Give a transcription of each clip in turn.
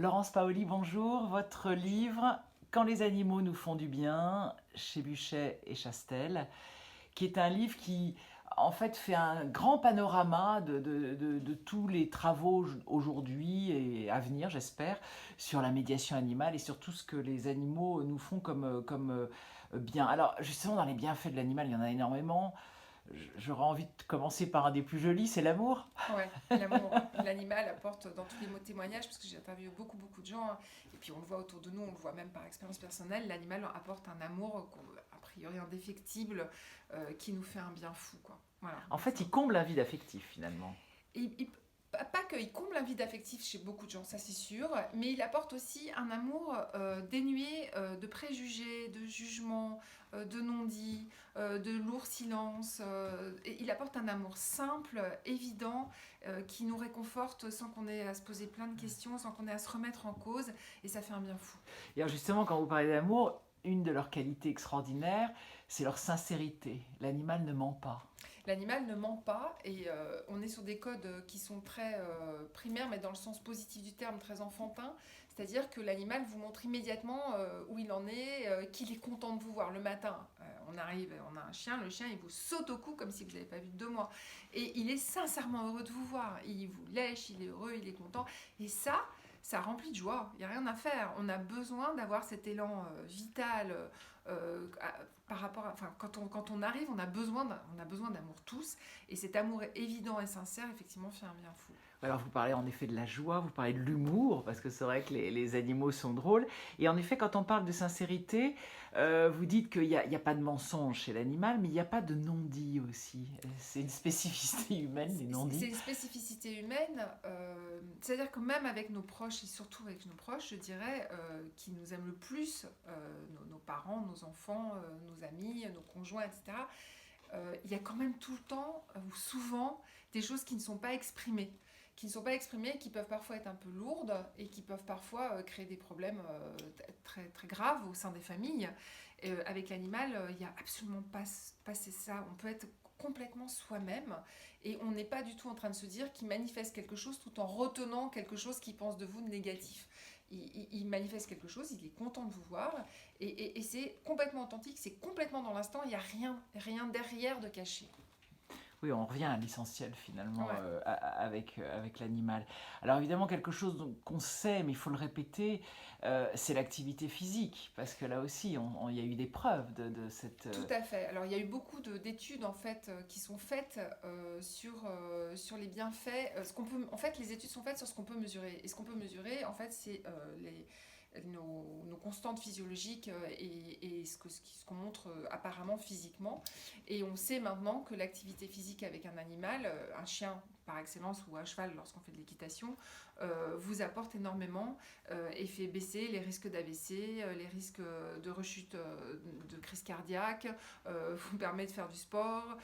Laurence Paoli, bonjour. Votre livre Quand les animaux nous font du bien, chez Buchet et Chastel, qui est un livre qui, en fait, fait un grand panorama de tous les travaux aujourd'hui et à venir, j'espère, sur la médiation animale et sur tout ce que les animaux nous font comme bien. Alors, justement, dans les bienfaits de l'animal, il y en a énormément. J'aurais envie de commencer par un des plus jolis, c'est l'amour. Ouais, l'amour, l'animal apporte dans tous les mots témoignages, parce que j'ai interviewé beaucoup de gens, hein, et puis on le voit autour de nous, on le voit même par expérience personnelle, l'animal apporte un amour a priori indéfectible, qui nous fait un bien fou, quoi. Voilà, En fait, enfin, il comble un vide affectif, finalement. pas qu'il comble un vide affectif chez beaucoup de gens, ça c'est sûr, mais il apporte aussi un amour dénué de préjugés, de jugements, de non-dits, de lourds silences. Et il apporte un amour simple, évident, qui nous réconforte sans qu'on ait à se poser plein de questions, sans qu'on ait à se remettre en cause, et ça fait un bien fou. Et alors justement, quand vous parlez d'amour, une de leurs qualités extraordinaires, c'est leur sincérité. L'animal ne ment pas. L'animal ne ment pas et on est sur des codes qui sont très primaires, mais dans le sens positif du terme, très enfantin. C'est-à-dire que l'animal vous montre immédiatement où il en est, qu'il est content de vous voir. Le matin, on arrive, on a un chien, le chien il vous saute au cou comme si vous n'avez pas vu de 2 mois. Et il est sincèrement heureux de vous voir. Il vous lèche, il est heureux, il est content. Et ça remplit de joie. Il n'y a rien à faire. On a besoin d'avoir cet élan vital. Par rapport à, enfin, quand on arrive, on a besoin d'amour tous, et cet amour évident et sincère, effectivement, fait un bien fou. Alors vous parlez en effet de la joie, vous parlez de l'humour, parce que c'est vrai que les animaux sont drôles. Et en effet, quand on parle de sincérité, vous dites qu'il n'y a pas de mensonge chez l'animal, mais il n'y a pas de non-dit aussi. C'est une spécificité humaine, les C'est non-dits. une spécificité humaine, c'est-à-dire que même avec nos proches, et surtout avec nos proches, je dirais, qui nous aiment le plus, nos parents, nos enfants, nos amis, nos conjoints, etc., il y a quand même tout le temps, ou souvent, des choses qui ne sont pas exprimées. Qui ne sont pas exprimées, qui peuvent parfois être un peu lourdes et qui peuvent parfois créer des problèmes très graves au sein des familles. Avec l'animal, il n'y a absolument pas c'est ça. On peut être complètement soi-même et on n'est pas du tout en train de se dire qu'il manifeste quelque chose tout en retenant quelque chose qu'il pense de vous de négatif. Il manifeste quelque chose, il est content de vous voir et c'est complètement authentique, c'est complètement dans l'instant, il n'y a rien derrière de caché. Oui, on revient à l'essentiel finalement Ouais. avec l'animal. Alors évidemment, quelque chose qu'on sait, mais il faut le répéter, c'est l'activité physique, parce que là aussi, il y a eu des preuves de cette... Tout à fait. Alors il y a eu beaucoup d'études en fait qui sont faites sur les bienfaits. En fait, les études sont faites sur ce qu'on peut mesurer. Et ce qu'on peut mesurer, en fait, c'est nos constantes physiologiques et ce qu'on montre apparemment physiquement. Et on sait maintenant que l'activité physique avec un animal, un chien par excellence ou un cheval lorsqu'on fait de l'équitation, vous apporte énormément et fait baisser les risques d'AVC, les risques de rechute de crise cardiaque, vous permet de faire du sport.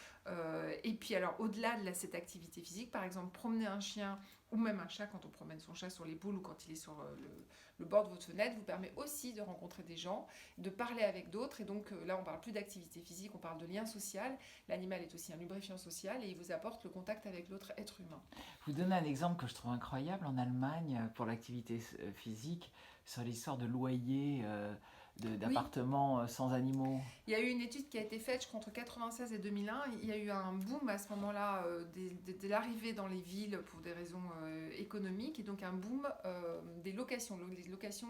Et puis alors au-delà de cette activité physique, par exemple promener un chien ou même un chat quand on promène son chat sur les boules ou quand il est sur le bord de votre fenêtre, vous permet aussi de rencontrer des gens, de parler avec d'autres. Et donc là, on parle plus d'activité physique, on parle de lien social. L'animal est aussi un lubrifiant social et il vous apporte le contact avec l'autre être humain. Je vous donne un exemple que je trouve incroyable en Allemagne pour l'activité physique, sur l'histoire de loyers Oui, d'appartements sans animaux. il y a eu une étude qui a été faite, je crois, entre 96 et 2001. Il y a eu un boom à ce moment-là de l'arrivée dans les villes pour des raisons économiques et donc un boom des locations. Les locations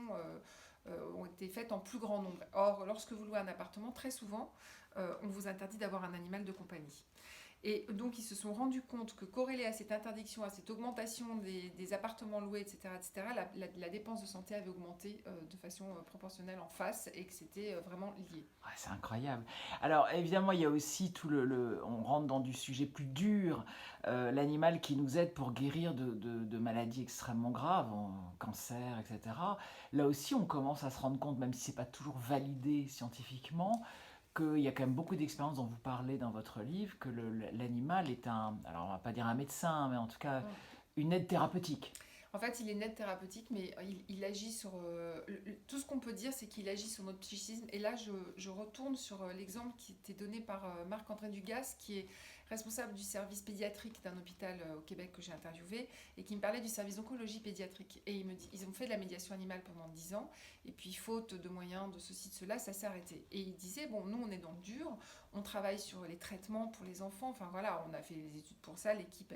ont été faites en plus grand nombre. Or, lorsque vous louez un appartement, très souvent, on vous interdit d'avoir un animal de compagnie. Et donc, ils se sont rendus compte que corrélé à cette interdiction, à cette augmentation des appartements loués, etc., la dépense de santé avait augmenté de façon proportionnelle en face et que c'était vraiment lié. Ouais, c'est incroyable. Alors évidemment, il y a aussi tout on rentre dans du sujet plus dur, l'animal qui nous aide pour guérir de maladies extrêmement graves, cancer, etc. Là aussi, on commence à se rendre compte, même si c'est pas toujours validé scientifiquement, qu'il y a quand même beaucoup d'expériences dont vous parlez dans votre livre, que l'animal est alors on va pas dire un médecin, mais en tout cas Mm. une aide thérapeutique. En fait, il est net thérapeutique, mais il agit sur... tout ce qu'on peut dire, c'est qu'il agit sur notre psychisme. Et là, je retourne sur l'exemple qui était donné par Marc-André Dugas, qui est responsable du service pédiatrique d'un hôpital au Québec que j'ai interviewé et qui me parlait du service d'oncologie pédiatrique. Et il me dit, ils ont fait de la médiation animale pendant 10 ans et puis faute de moyens, de ceci, de cela, ça s'est arrêté. Et il disait, bon, nous on est dans le dur, on travaille sur les traitements pour les enfants, enfin voilà, on a fait les études pour ça, l'équipe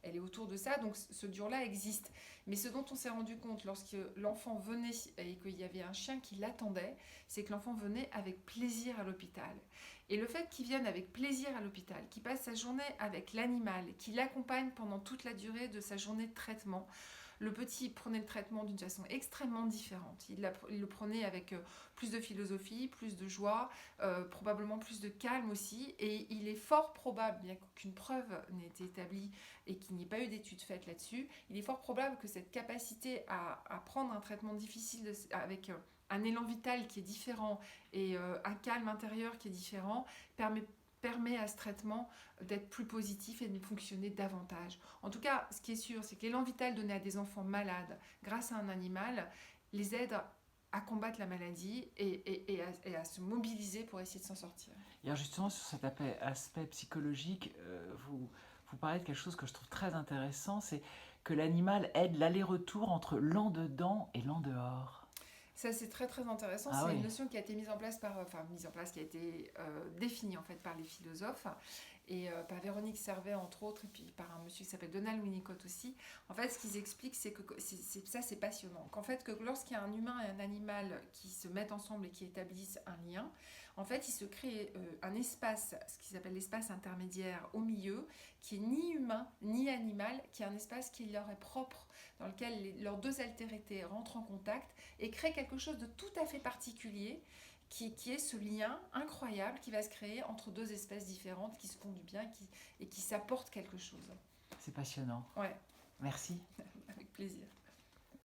elle est autour de ça, donc ce dur-là existe. Mais ce dont on s'est rendu compte lorsque l'enfant venait et qu'il y avait un chien qui l'attendait, c'est que l'enfant venait avec plaisir à l'hôpital. Et le fait qu'il vienne avec plaisir à l'hôpital, qu'il passe sa journée avec l'animal, qu'il l'accompagne pendant toute la durée de sa journée de traitement, le petit prenait le traitement d'une façon extrêmement différente. Il le prenait avec plus de philosophie, plus de joie, probablement plus de calme aussi. Et il est fort probable, bien qu'aucune preuve n'ait été établie et qu'il n'y ait pas eu d'études faites là-dessus, il est fort probable que cette capacité à prendre un traitement difficile avec un élan vital qui est différent et un calme intérieur qui est différent permet à ce traitement d'être plus positif et de fonctionner davantage. En tout cas, ce qui est sûr, c'est que l'élan vital donné à des enfants malades grâce à un animal les aide à combattre la maladie et à se mobiliser pour essayer de s'en sortir. Et alors justement, sur cet aspect psychologique, vous parlez de quelque chose que je trouve très intéressant, c'est que l'animal aide l'aller-retour entre l'en dedans et l'en dehors. Ça, c'est très très intéressant. Ah C'est oui. une notion qui a été qui a été définie en fait par les philosophes et par Véronique Servet entre autres, et puis par un monsieur qui s'appelle Donald Winnicott aussi. En fait, ce qu'ils expliquent, c'est que ça, c'est passionnant. Qu'en fait, que lorsqu'il y a un humain et un animal qui se mettent ensemble et qui établissent un lien, en fait, il se crée un espace, ce qu'ils appellent l'espace intermédiaire au milieu, qui est ni humain ni animal, qui est un espace qui leur est propre, dans lequel leurs deux altérités rentrent en contact et créent quelque chose de tout à fait particulier qui est ce lien incroyable qui va se créer entre deux espèces différentes qui se font du bien et qui s'apportent quelque chose. C'est passionnant. Ouais, Merci. avec plaisir.